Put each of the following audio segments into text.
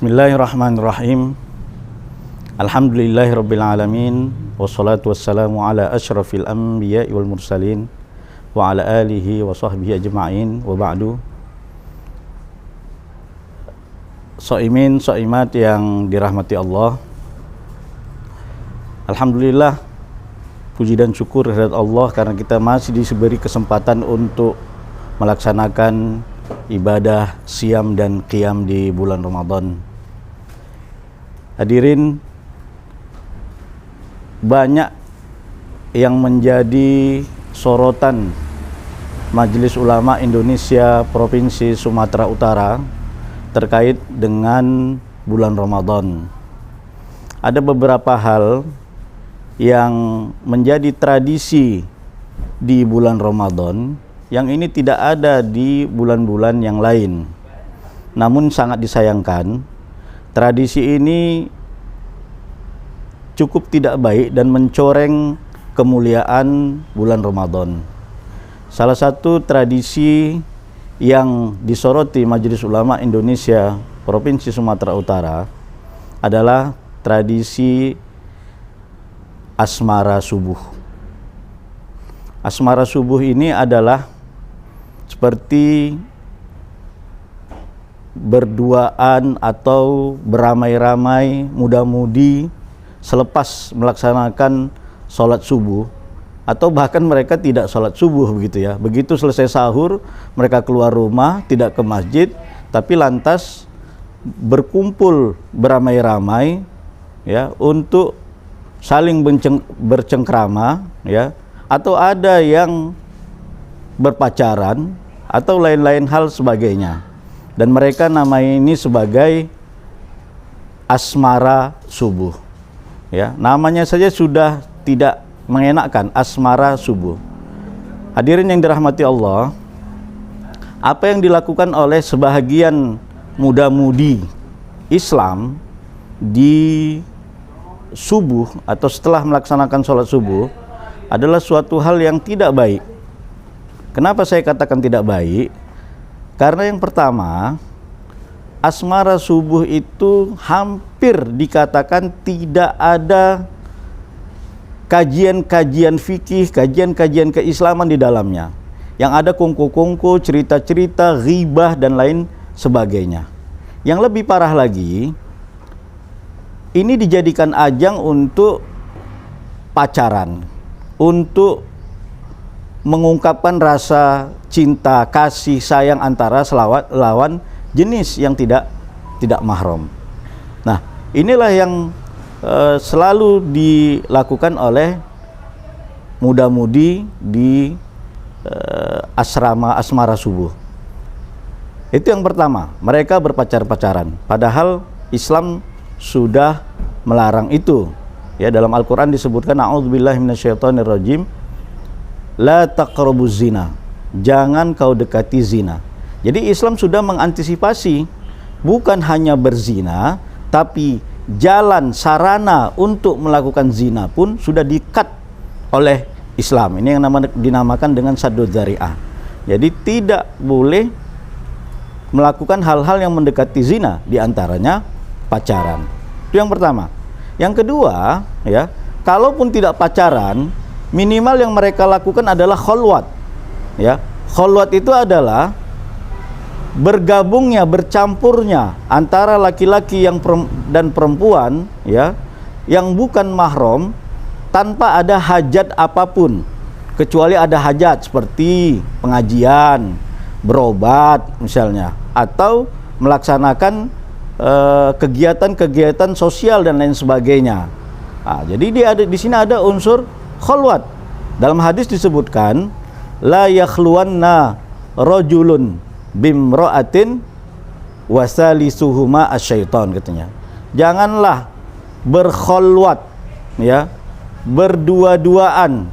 Bismillahirrahmanirrahim. Alhamdulillahirabbil alamin wassalatu wassalamu ala asyrafil anbiya'i wal mursalin wa ala alihi wa sahbihi ajma'in wa ba'du. Shaimin shaimat yang dirahmati Allah, alhamdulillah, puji dan syukur kehadirat Allah karena kita masih diberi kesempatan untuk melaksanakan ibadah siam dan qiyam di bulan Ramadan. Hadirin, banyak yang menjadi sorotan Majelis Ulama Indonesia Provinsi Sumatera Utara terkait dengan bulan Ramadan. Ada beberapa hal yang menjadi tradisi di bulan Ramadan yang ini tidak ada di bulan-bulan yang lain. Namun sangat disayangkan, tradisi ini cukup tidak baik dan mencoreng kemuliaan bulan Ramadan. Salah satu tradisi yang disoroti Majelis Ulama Indonesia Provinsi Sumatera Utara adalah tradisi asmara subuh. Asmara subuh ini adalah seperti berduaan atau beramai-ramai muda-mudi selepas melaksanakan sholat subuh, atau bahkan mereka tidak sholat subuh begitu ya. Begitu selesai sahur mereka keluar rumah, tidak ke masjid, tapi lantas berkumpul beramai-ramai ya untuk saling bercengkrama ya, atau ada yang berpacaran atau lain-lain hal sebagainya, dan mereka namai ini sebagai asmara subuh ya. Namanya saja sudah tidak mengenakkan, asmara subuh. Hadirin yang dirahmati Allah, apa yang dilakukan oleh sebahagian muda-mudi Islam di subuh atau setelah melaksanakan sholat subuh adalah suatu hal yang tidak baik. Kenapa saya katakan tidak baik? Karena yang pertama, asmara subuh itu hampir dikatakan tidak ada kajian-kajian fikih, kajian-kajian keislaman di dalamnya. Yang ada kongko-kongko, cerita-cerita, ghibah dan lain sebagainya. Yang lebih parah lagi, ini dijadikan ajang untuk pacaran, untuk mengungkapkan rasa cinta, kasih, sayang antara lawan jenis yang tidak mahram. Nah, inilah yang selalu dilakukan oleh muda-mudi di asmara subuh. Itu yang pertama, mereka berpacar-pacaran. Padahal Islam sudah melarang itu. Ya, dalam Al-Qur'an disebutkan a'udzubillahi minasyaitonirrajim, la taqrabuz zina. Jangan kau dekati zina. Jadi Islam sudah mengantisipasi bukan hanya berzina, tapi jalan sarana untuk melakukan zina pun sudah di-cut oleh Islam. Ini yang dinamakan dengan saddud dzari'ah. Jadi tidak boleh melakukan hal-hal yang mendekati zina, diantaranya pacaran. Itu yang pertama. Yang kedua, ya, kalaupun tidak pacaran, minimal yang mereka lakukan adalah kholwat. Ya, kholwat itu adalah bergabungnya, bercampurnya antara laki-laki dan perempuan ya, yang bukan mahram tanpa ada hajat apapun, kecuali ada hajat seperti pengajian, berobat misalnya, atau melaksanakan kegiatan-kegiatan sosial dan lain sebagainya. Nah, jadi di sini ada unsur kholwat. Dalam hadis disebutkan la yakhluwanna rajulun bimra'atin wasalisuhuma asyaiton, katanya. Janganlah berkholwat ya, berdua-duaan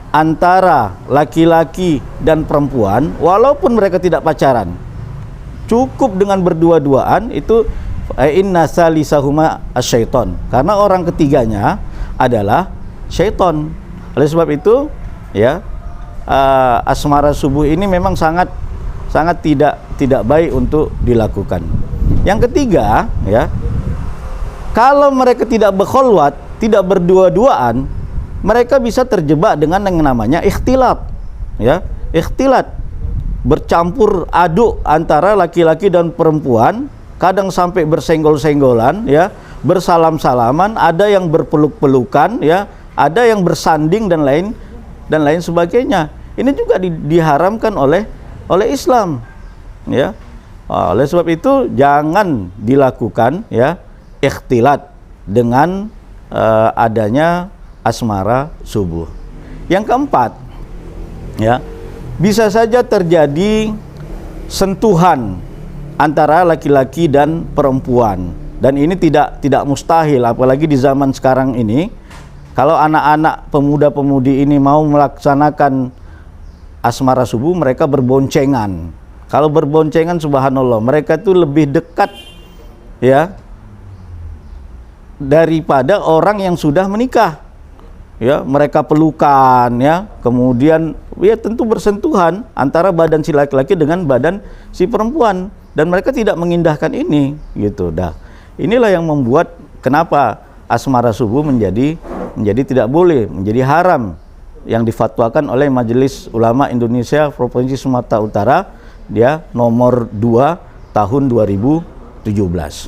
antara laki-laki dan perempuan walaupun mereka tidak pacaran. Cukup dengan berdua-duaan itu inna salisahuma asyaiton, karena orang ketiganya adalah syaiton. Oleh sebab itu ya, asmara subuh ini memang sangat tidak baik untuk dilakukan. Yang ketiga, ya, kalau mereka tidak berkholwat, tidak berdua-duaan, mereka bisa terjebak dengan yang namanya ikhtilat, ya, ikhtilat, bercampur aduk antara laki-laki dan perempuan, kadang sampai bersenggol-senggolan, ya, bersalam-salaman, ada yang berpeluk-pelukan, ya, ada yang bersanding dan lain sebagainya. Ini juga diharamkan oleh Islam, ya. Oleh sebab itu jangan dilakukan, ya, ikhtilat dengan adanya asmara subuh. Yang keempat, ya, bisa saja terjadi sentuhan antara laki-laki dan perempuan, dan ini tidak mustahil, apalagi di zaman sekarang ini. Kalau anak-anak pemuda-pemudi ini mau melaksanakan asmara subuh, mereka berboncengan. Kalau berboncengan, subhanallah, mereka itu lebih dekat, ya, daripada orang yang sudah menikah. Ya, mereka pelukan, ya, kemudian ya tentu bersentuhan antara badan si laki-laki dengan badan si perempuan, dan mereka tidak mengindahkan ini, gitu. Dah, inilah yang membuat kenapa asmara subuh menjadi tidak boleh, menjadi haram, yang difatwakan oleh Majelis Ulama Indonesia Provinsi Sumatera Utara, dia nomor 2 tahun 2017.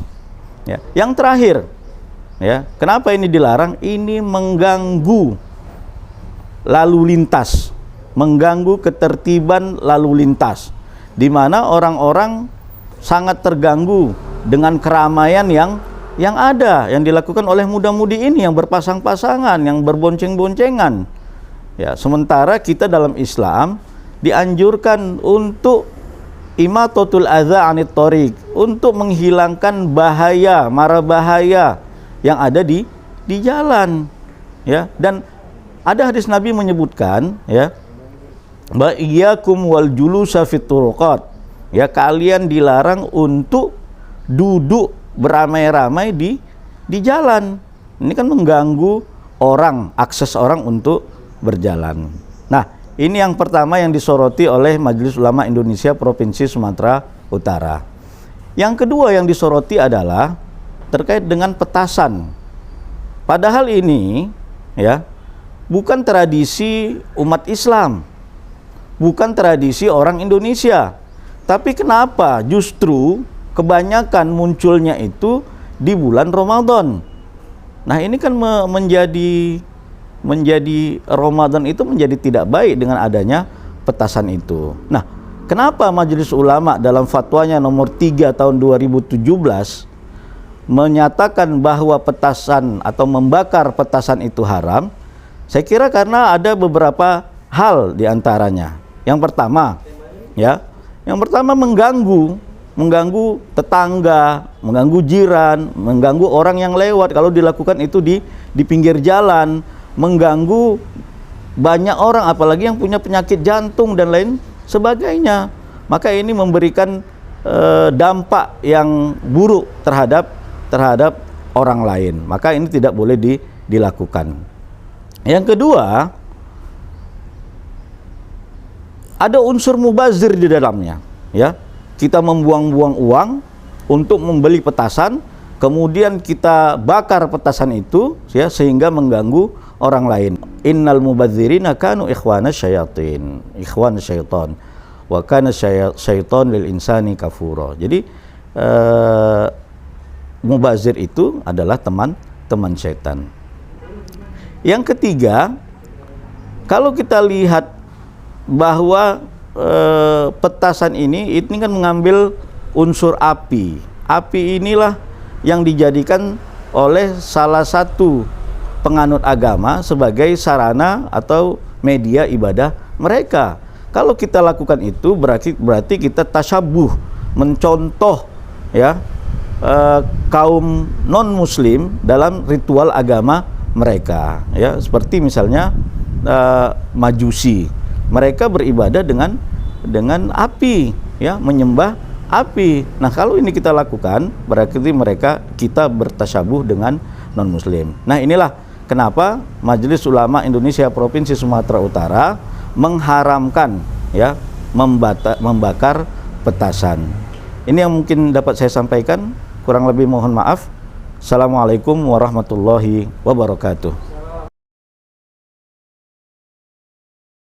Ya. Yang terakhir, ya, kenapa ini dilarang? Ini mengganggu lalu lintas, mengganggu ketertiban lalu lintas, di mana orang-orang sangat terganggu dengan keramaian yang ada, yang dilakukan oleh muda-mudi ini, yang berpasang-pasangan, yang berbonceng-boncengan. Ya, sementara kita dalam Islam dianjurkan untuk imatatul adza anit thoriq, untuk menghilangkan bahaya, mara bahaya yang ada di jalan, ya. Dan ada hadis Nabi menyebutkan, ya, ba iyyakum wal julusa fit turuqat, ya, kalian dilarang untuk duduk beramai-ramai di jalan. Ini kan mengganggu orang, akses orang untuk berjalan. Nah, ini yang pertama yang disoroti oleh Majelis Ulama Indonesia Provinsi Sumatera Utara. Yang kedua yang disoroti adalah terkait dengan petasan. Padahal ini, ya, bukan tradisi umat Islam, bukan tradisi orang Indonesia. Tapi kenapa justru kebanyakan munculnya itu di bulan Ramadan? Nah, ini kan menjadi Ramadan itu menjadi tidak baik dengan adanya petasan itu. Nah, kenapa Majelis Ulama dalam fatwanya nomor 3 tahun 2017 menyatakan bahwa petasan atau membakar petasan itu haram? Saya kira karena ada beberapa hal diantaranya. Yang pertama, ya, mengganggu tetangga, mengganggu jiran, mengganggu orang yang lewat kalau dilakukan itu di pinggir jalan, mengganggu banyak orang, apalagi yang punya penyakit jantung dan lain sebagainya. Maka ini memberikan dampak yang buruk terhadap orang lain. Maka ini tidak boleh dilakukan. Yang kedua, ada unsur mubazir di dalamnya, ya. Kita membuang-buang uang untuk membeli petasan, kemudian kita bakar petasan itu, ya, sehingga mengganggu orang lain. Innal mubadzirina kanu ikhwana syaitan wa kana syaitan lil insani kafura. Jadi mubazir itu adalah teman syaitan. Yang ketiga, kalau kita lihat bahwa petasan ini kan mengambil unsur api. Api inilah yang dijadikan oleh salah satu penganut agama sebagai sarana atau media ibadah mereka. Kalau kita lakukan itu berarti kita tasyabuh, mencontoh, ya, kaum non muslim dalam ritual agama mereka, ya, seperti misalnya Majusi, mereka beribadah dengan api, ya, menyembah api. Nah, kalau ini kita lakukan berarti kita bertasyabuh dengan non muslim. Nah, inilah kenapa Majelis Ulama Indonesia Provinsi Sumatera Utara mengharamkan, ya, membakar petasan. Ini yang mungkin dapat saya sampaikan, kurang lebih mohon maaf. Assalamualaikum warahmatullahi wabarakatuh.